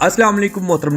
अस्सलाम वालेकुम मोहतरम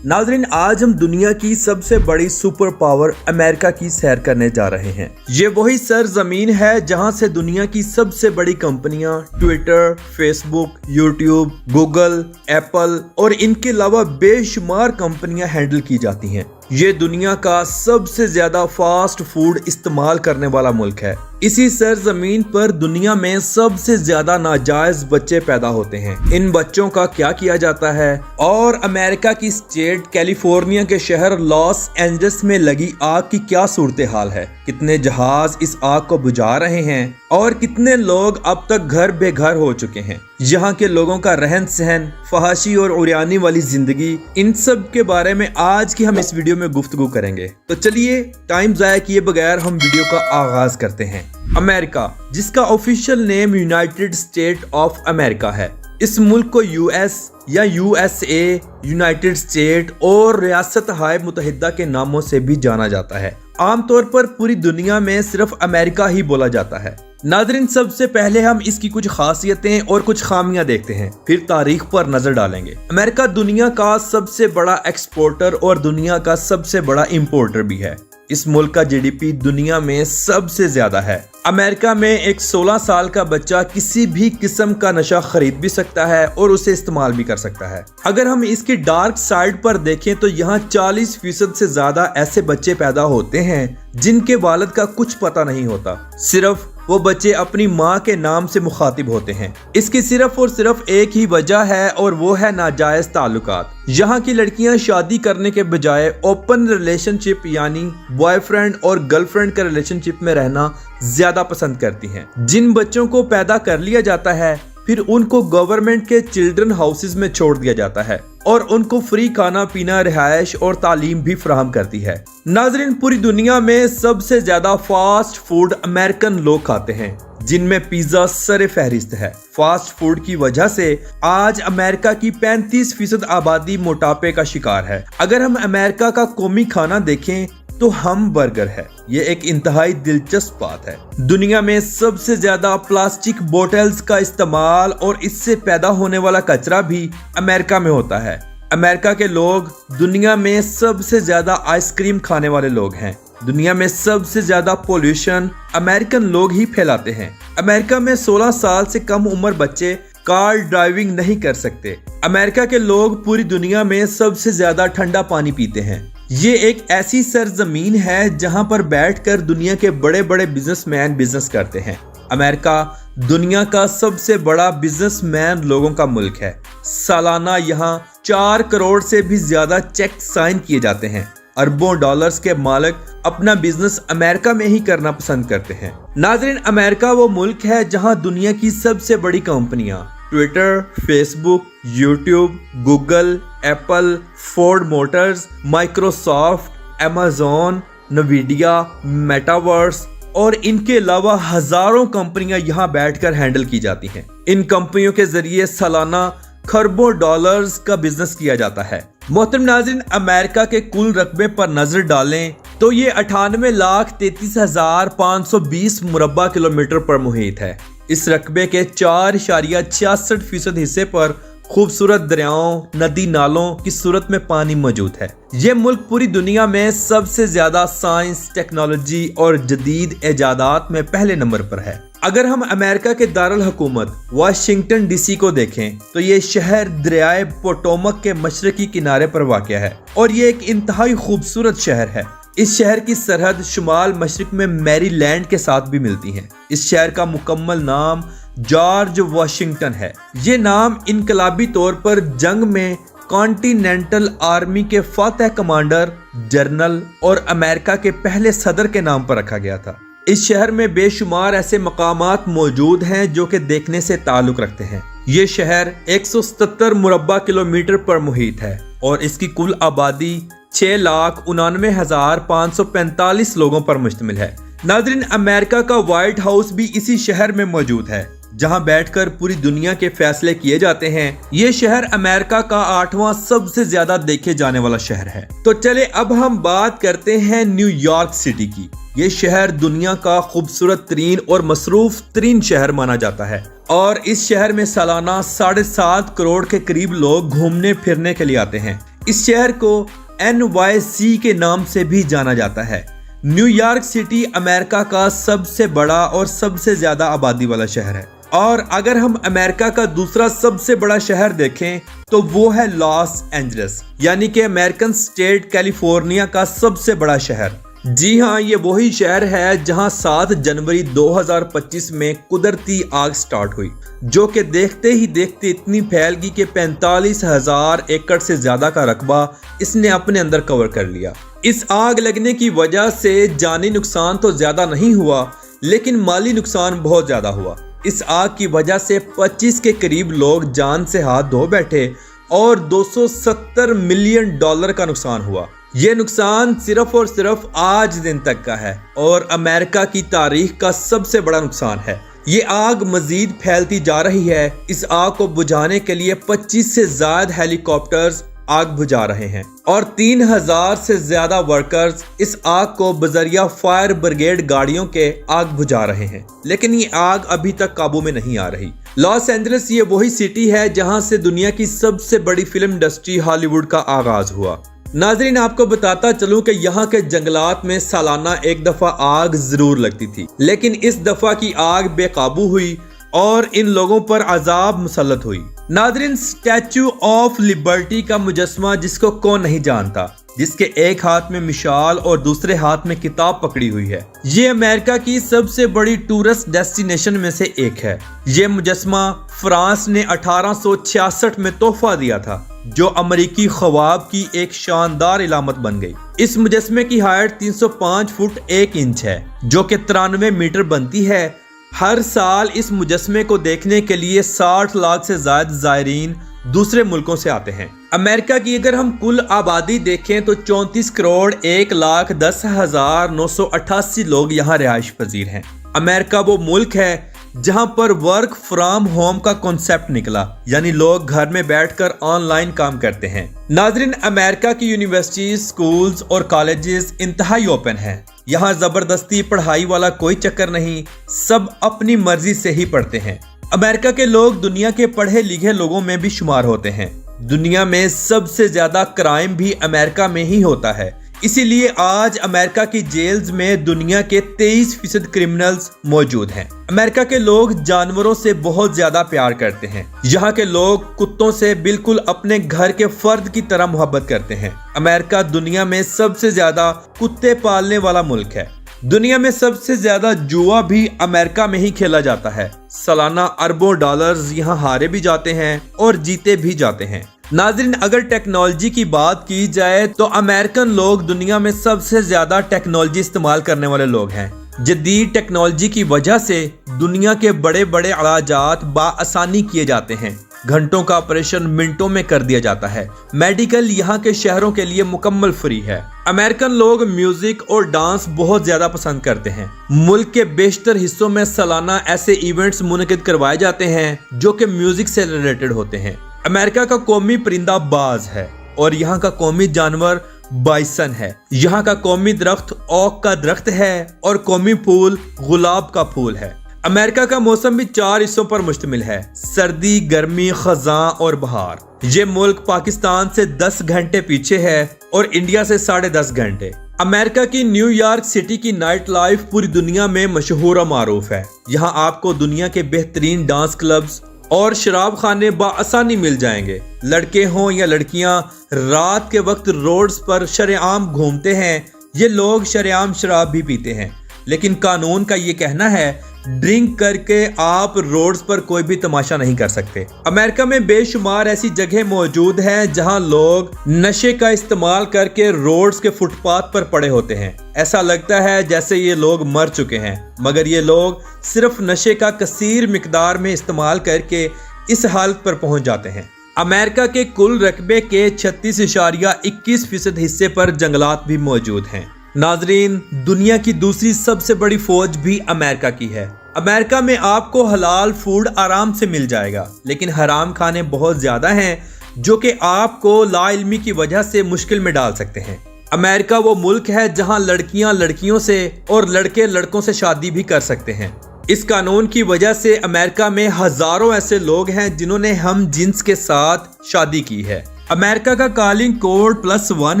नाजरीन, आज हम दुनिया की सबसे बड़ी सुपर पावर अमेरिका की सैर करने जा रहे हैं। ये वही सरजमीन है जहां से दुनिया की सबसे बड़ी कंपनियां Twitter, Facebook, YouTube, Google, Apple और इनके अलावा बेशुमार कंपनियां हैंडल की जाती हैं। ये दुनिया का सबसे ज्यादा फास्ट फूड इस्तेमाल करने वाला मुल्क है। इसी सरजमीन पर दुनिया में सबसे ज्यादा नाजायज बच्चे पैदा होते हैं। इन बच्चों का क्या किया जाता है और अमेरिका की स्टेट कैलिफोर्निया के शहर लॉस एंजल्स में लगी आग की क्या सूरत हाल है, कितने जहाज इस आग को बुझा रहे हैं और कितने लोग अब तक घर बेघर हो चुके हैं, यहाँ के लोगों का रहन सहन, फहाशी और उरियानी वाली जिंदगी, इन सब के बारे में आज की हम इस वीडियो में गुफ्तगू करेंगे। तो चलिए टाइम जाया किए बगैर हम वीडियो का आगाज करते हैं। अमेरिका, जिसका official name United state of America है, इस मुल्क को यूएस या यूएसए, यूनाइटेड स्टेट और रियासत हाय मुत्तहिदा के नामों से भी जाना जाता है। आमतौर पर पूरी दुनिया में सिर्फ अमेरिका ही बोला जाता है। नाज़रीन, सबसे पहले हम इसकी कुछ खासियतें और कुछ खामियां देखते हैं, फिर तारीख पर नजर डालेंगे। अमेरिका दुनिया का सबसे बड़ा एक्सपोर्टर और दुनिया का सबसे बड़ा इंपोर्टर भी है। इस मुल्क का जीडीपी दुनिया में सबसे ज्यादा है। अमेरिका में एक 16 साल का बच्चा किसी भी किस्म का नशा खरीद भी सकता है और उसे इस्तेमाल भी कर सकता है। अगर हम इसकी डार्क साइड पर देखें तो यहाँ 40% से ज्यादा ऐसे बच्चे पैदा होते हैं जिनके वालिद का कुछ पता नहीं होता। सिर्फ वो बच्चे अपनी माँ के नाम से मुखातिब होते हैं। इसकी सिर्फ और सिर्फ एक ही वजह है और वो है नाजायज ताल्लुकात। यहाँ की लड़कियाँ शादी करने के बजाय ओपन रिलेशनशिप यानी बॉयफ्रेंड और गर्लफ्रेंड के रिलेशनशिप में रहना ज्यादा पसंद करती हैं। जिन बच्चों को पैदा कर लिया जाता है फिर उनको गवर्नमेंट के चिल्ड्रन हाउसेज में छोड़ दिया जाता है और उनको फ्री खाना पीना, रिहायश और तालीम भी फराहम करती है। नाजरीन, पूरी दुनिया में सबसे ज्यादा फास्ट फूड अमेरिकन लोग खाते हैं, जिनमें पिज्जा सरे फहरिस्त है। फास्ट फूड की वजह से आज अमेरिका की 35% आबादी मोटापे का शिकार है। अगर हम अमेरिका का कौमी खाना देखें तो हम बर्गर है। ये एक इंतहाई दिलचस्प बात है। दुनिया में सबसे ज्यादा प्लास्टिक बोतल्स का इस्तेमाल और इससे पैदा होने वाला कचरा भी अमेरिका में होता है। अमेरिका के लोग दुनिया में सबसे ज्यादा आइसक्रीम खाने वाले लोग हैं। दुनिया में सबसे ज्यादा पोल्यूशन अमेरिकन लोग ही फैलाते हैं। अमेरिका में 16 साल से कम उम्र बच्चे कार ड्राइविंग नहीं कर सकते। अमेरिका के लोग पूरी दुनिया में सबसे ज्यादा ठंडा पानी पीते हैं। ये एक ऐसी सरजमीन है जहां पर बैठकर दुनिया के बड़े बड़े बिजनेसमैन बिजनेस करते हैं। अमेरिका दुनिया का सबसे बड़ा बिजनेसमैन लोगों का मुल्क है। सालाना यहाँ 4 करोड़ से भी ज्यादा चेक साइन किए जाते हैं। अरबों डॉलर्स के मालिक अपना बिजनेस अमेरिका में ही करना पसंद करते हैं। नाज़रीन, अमेरिका वो मुल्क है जहां दुनिया की सबसे बड़ी कंपनियां Twitter, Facebook, YouTube, Google, Apple, Ford Motors, Microsoft, Amazon, नवीडिया, metaverse और इनके अलावा हजारों कंपनियां यहां बैठकर हैंडल की जाती हैं। इन कंपनियों के जरिए सालाना खरबों डॉलर्स का बिजनेस किया जाता है। मोहतरम नाज़रीन, अमेरिका के कुल रकबे पर नजर डालें तो ये 98,33,520 मुरब्बा किलोमीटर पर मुहित है। इस रकबे के 4.66% हिस्से पर खूबसूरत दरियाओं, नदी नालों की सूरत में पानी मौजूद है। ये मुल्क पूरी दुनिया में सबसे ज्यादा साइंस, टेक्नोलॉजी और जदीद इजादात में पहले नंबर पर है। अगर हम अमेरिका के दारुल हुकूमत वाशिंगटन डीसी को देखें तो ये शहर दरियाए पोटोमक के मशरकी किनारे पर वाक़या है और ये एक इंतहाई खूबसूरत शहर है। इस शहर की सरहद शुमाल मशरिक में मैरीलैंड के साथ भी मिलती है। इस शहर का मुकम्मल नाम जॉर्ज वाशिंगटन है। ये नाम इनकलाबी तौर पर जंग में कॉन्टिनेंटल आर्मी के फातह कमांडर, जनरल और अमेरिका के पहले सदर के नाम पर रखा गया था। इस शहर में बेशुमार ऐसे मकामात मौजूद हैं जो कि देखने से ताल्लुक रखते हैं। ये शहर 177 मुरब्बा किलोमीटर पर मुहित है और इसकी कुल आबादी 6,99,545 लोगों पर मुश्तमिल है। नाज़रीन, अमेरिका का व्हाइट हाउस भी इसी शहर में मौजूद है जहां बैठकर पूरी दुनिया के फैसले किए जाते हैं। ये शहर अमेरिका का 8वां सबसे ज्यादा देखे जाने वाला शहर है। तो चले अब हम बात करते हैं न्यूयॉर्क सिटी की। یہ شہر دنیا کا خوبصورت ترین اور مصروف ترین شہر مانا جاتا ہے اور اس شہر میں سالانہ 7.5 کروڑ کے قریب لوگ گھومنے پھرنے کے لیے آتے ہیں۔ اس شہر کو NYC کے نام سے بھی جانا جاتا ہے۔ نیو یارک سٹی امریکہ کا سب سے بڑا اور سب سے زیادہ آبادی والا شہر ہے، اور اگر ہم امریکہ کا دوسرا سب سے بڑا شہر دیکھیں تو وہ ہے لاس اینجلس، یعنی کہ امریکن اسٹیٹ کیلیفورنیا کا سب سے بڑا شہر۔ جی ہاں، یہ وہی شہر ہے جہاں 7 جنوری 2025 میں قدرتی آگ سٹارٹ ہوئی، جو کہ دیکھتے ہی دیکھتے اتنی پھیل گئی کہ 45,000 ایکڑ سے زیادہ کا رقبہ اس نے اپنے اندر کور کر لیا۔ اس آگ لگنے کی وجہ سے جانی نقصان تو زیادہ نہیں ہوا، لیکن مالی نقصان بہت زیادہ ہوا۔ اس آگ کی وجہ سے 25 کے قریب لوگ جان سے ہاتھ دھو بیٹھے اور $270 ملین کا نقصان ہوا۔ یہ نقصان صرف اور صرف آج دن تک کا ہے اور امریکہ کی تاریخ کا سب سے بڑا نقصان ہے۔ یہ آگ مزید پھیلتی جا رہی ہے۔ اس آگ کو بجھانے کے لیے 25 سے زائد ہیلی کاپٹرز آگ بجھا رہے ہیں اور 3,000 سے زیادہ ورکرز اس آگ کو بذریعہ فائر بریگیڈ گاڑیوں کے آگ بجھا رہے ہیں، لیکن یہ آگ ابھی تک قابو میں نہیں آ رہی۔ لاس اینجلس یہ وہی سٹی ہے جہاں سے دنیا کی سب سے بڑی فلم انڈسٹری ہالی ووڈ کا آغاز ہوا۔ ناظرین، آپ کو بتاتا چلوں کہ یہاں کے جنگلات میں سالانہ ایک دفعہ آگ ضرور لگتی تھی، لیکن اس دفعہ کی آگ بے قابو ہوئی اور ان لوگوں پر عذاب مسلط ہوئی۔ ناظرین، اسٹیچو آف لبرٹی کا مجسمہ جس کو کون نہیں جانتا، جس کے ایک ہاتھ میں مشال اور دوسرے ہاتھ میں کتاب پکڑی ہوئی ہے، یہ امریکہ کی سب سے بڑی ٹورسٹ ڈیسٹینیشن میں سے ایک ہے۔ یہ مجسمہ فرانس نے 1866 میں تحفہ دیا تھا، جو امریکی خواب کی ایک شاندار علامت بن گئی۔ اس مجسمے کی ہائٹ 305 فٹ 1 انچ ہے، جو کہ 93 میٹر بنتی ہے۔ ہر سال اس مجسمے کو دیکھنے کے لیے 60 لاکھ سے زائد زائرین دوسرے ملکوں سے آتے ہیں۔ امریکہ کی اگر ہم کل آبادی دیکھیں تو 34 کروڑ 1,10,988 لوگ یہاں رہائش پذیر ہیں۔ امریکہ وہ ملک ہے جہاں پر ورک فرام ہوم کا کنسپٹ نکلا، یعنی لوگ گھر میں بیٹھ کر آن لائن کام کرتے ہیں۔ ناظرین، امریکہ کی یونیورسٹیز، سکولز اور کالجز انتہائی اوپن ہیں۔ یہاں زبردستی پڑھائی والا کوئی چکر نہیں، سب اپنی مرضی سے ہی پڑھتے ہیں۔ امریکہ کے لوگ دنیا کے پڑھے لکھے لوگوں میں بھی شمار ہوتے ہیں۔ دنیا میں سب سے زیادہ کرائم بھی امریکہ میں ہی ہوتا ہے، اسی لیے آج امریکہ کی جیلز میں دنیا کے 23% کرمنلز موجود ہیں۔ امریکہ کے لوگ جانوروں سے بہت زیادہ پیار کرتے ہیں۔ یہاں کے لوگ کتوں سے بالکل اپنے گھر کے فرد کی طرح محبت کرتے ہیں۔ امریکہ دنیا میں سب سے زیادہ کتے پالنے والا ملک ہے۔ دنیا میں سب سے زیادہ جوا بھی امریکہ میں ہی کھیلا جاتا ہے۔ سالانہ اربوں ڈالرز یہاں ہارے بھی جاتے ہیں اور جیتے بھی جاتے ہیں۔ ناظرین، اگر ٹیکنالوجی کی بات کی جائے تو امریکن لوگ دنیا میں سب سے زیادہ ٹیکنالوجی استعمال کرنے والے لوگ ہیں۔ جدید ٹیکنالوجی کی وجہ سے دنیا کے بڑے بڑے علاجات بآسانی کیے جاتے ہیں۔ گھنٹوں کا آپریشن منٹوں میں کر دیا جاتا ہے۔ میڈیکل یہاں کے شہروں کے لیے مکمل فری ہے۔ امریکن لوگ میوزک اور ڈانس بہت زیادہ پسند کرتے ہیں۔ ملک کے بیشتر حصوں میں سالانہ ایسے ایونٹس منعقد کروائے جاتے ہیں جو کہ میوزک سے ریلیٹڈ ہوتے ہیں۔ امریکہ کا قومی پرندہ باز ہے اور یہاں کا قومی جانور بائسن ہے۔ یہاں کا قومی درخت اوک کا درخت ہے اور قومی پھول گلاب کا پھول ہے۔ امریکہ کا موسم بھی 4 حصوں پر مشتمل ہے: سردی، گرمی، خزاں اور بہار۔ یہ ملک پاکستان سے 10 گھنٹے پیچھے ہے اور انڈیا سے 10.5 گھنٹے۔ امریکہ کی نیو یارک سٹی کی نائٹ لائف پوری دنیا میں مشہور و معروف ہے۔ یہاں آپ کو دنیا کے بہترین ڈانس کلبز اور شراب خانے بآسانی مل جائیں گے۔ لڑکے ہوں یا لڑکیاں رات کے وقت روڈز پر شرعام گھومتے ہیں۔ یہ لوگ شرعام شراب بھی پیتے ہیں، لیکن قانون کا یہ کہنا ہے ڈرنک کر کے آپ روڈز پر کوئی بھی تماشا نہیں کر سکتے۔ امریکہ میں بے شمار ایسی جگہیں موجود ہیں جہاں لوگ نشے کا استعمال کر کے روڈز کے فٹ پاتھ پر پڑے ہوتے ہیں۔ ایسا لگتا ہے جیسے یہ لوگ مر چکے ہیں، مگر یہ لوگ صرف نشے کا کثیر مقدار میں استعمال کر کے اس حالت پر پہنچ جاتے ہیں۔ امریکہ کے کل رقبے کے 36.21% حصے پر جنگلات بھی موجود ہیں۔ ناظرین، دنیا کی دوسری سب سے بڑی فوج بھی امریکہ کی ہے۔ امریکہ میں آپ کو حلال فوڈ آرام سے مل جائے گا، لیکن حرام کھانے بہت زیادہ ہیں جو کہ آپ کو لا علمی کی وجہ سے مشکل میں ڈال سکتے ہیں۔ अमेरिका वो मुल्क है जहां लड़कियां लड़कियों से और लड़के लड़कों से शादी भी कर सकते हैं। इस कानून की वजह से अमेरिका में हजारों ऐसे लोग हैं जिन्होंने हम जिन्स के साथ शादी की है। अमेरिका का कॉलिंग कोड +1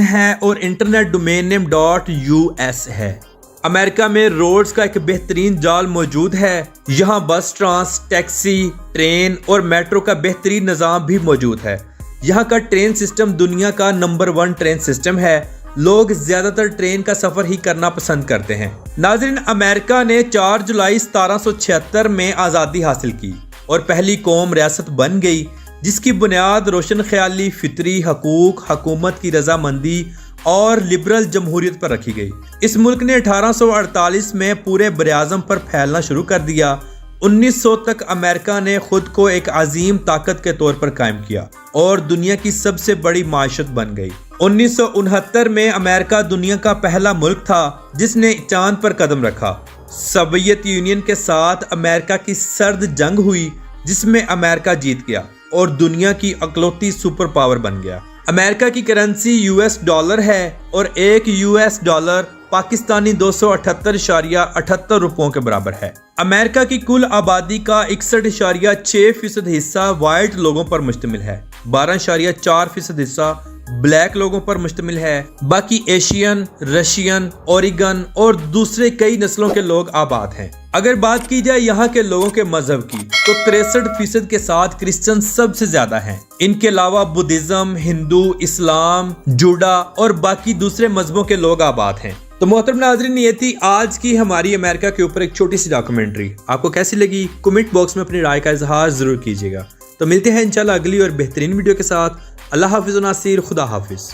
है और इंटरनेट डोमेन नेम .us है। अमेरिका में रोड्स का एक बेहतरीन जाल मौजूद है। यहाँ बस, ट्रांस, टैक्सी, ट्रेन और मेट्रो का बेहतरीन निज़ाम भी मौजूद है। यहाँ का ट्रेन सिस्टम दुनिया का नंबर 1 ट्रेन सिस्टम है। लोग ज्यादातर ट्रेन का सफर ही करना पसंद करते हैं। नाज़रीन, अमेरिका ने 4 जुलाई 1776 में आज़ादी हासिल की और पहली कौम रियासत बन गई, जिसकी बुनियाद रोशन ख्याली, फितरी हकूक, हुकूमत की रजामंदी और लिबरल जमहूरियत पर रखी गई। इस मुल्क ने 1848 में पूरे बरआज़म पर फैलना शुरू कर दिया। 1900 तक अमेरिका ने खुद को एक अजीम ताकत के तौर पर कायम किया और दुनिया की सबसे बड़ी माशत बन गई। 1969 में अमेरिका दुनिया का पहला मुल्क था जिसने चांद पर कदम रखा। सोवियत यूनियन के साथ अमेरिका की सर्द जंग हुई, जिसमें अमेरिका जीत गया और दुनिया की अकलौती सुपर पावर बन गया। अमेरिका की करेंसी US डॉलर है और एक US डॉलर पाकिस्तानी 278.78 रुपयों के बराबर है। अमेरिका की कुल आबादी का 61.6% हिस्सा वाइट लोगों पर मुश्तमिल है, 12.4% हिस्सा ब्लैक लोगों पर मुश्तमिल है। बाकी एशियन, रशियन, ओरिगन और दूसरे कई नस्लों के लोग आबाद हैं। अगर बात की जाए यहाँ के लोगों के मजहब की, तो 63% के साथ क्रिश्चियन सबसे ज्यादा हैं। इनके अलावा बुद्धिज्म, हिंदू, इस्लाम, जूडा और बाकी दूसरे मजहबों के लोग आबाद हैं। तो मोहतरम नाज़रीन, ये थी आज की हमारी अमेरिका के ऊपर एक छोटी सी डॉक्यूमेंट्री। आपको कैसी लगी कमेंट बॉक्स में अपनी राय का इजहार जरूर कीजिएगा। तो मिलते हैं इंशाल्लाह अगली और बेहतरीन वीडियो के साथ। अल्लाह हाफिज़ नासिर, खुदा हाफिज़।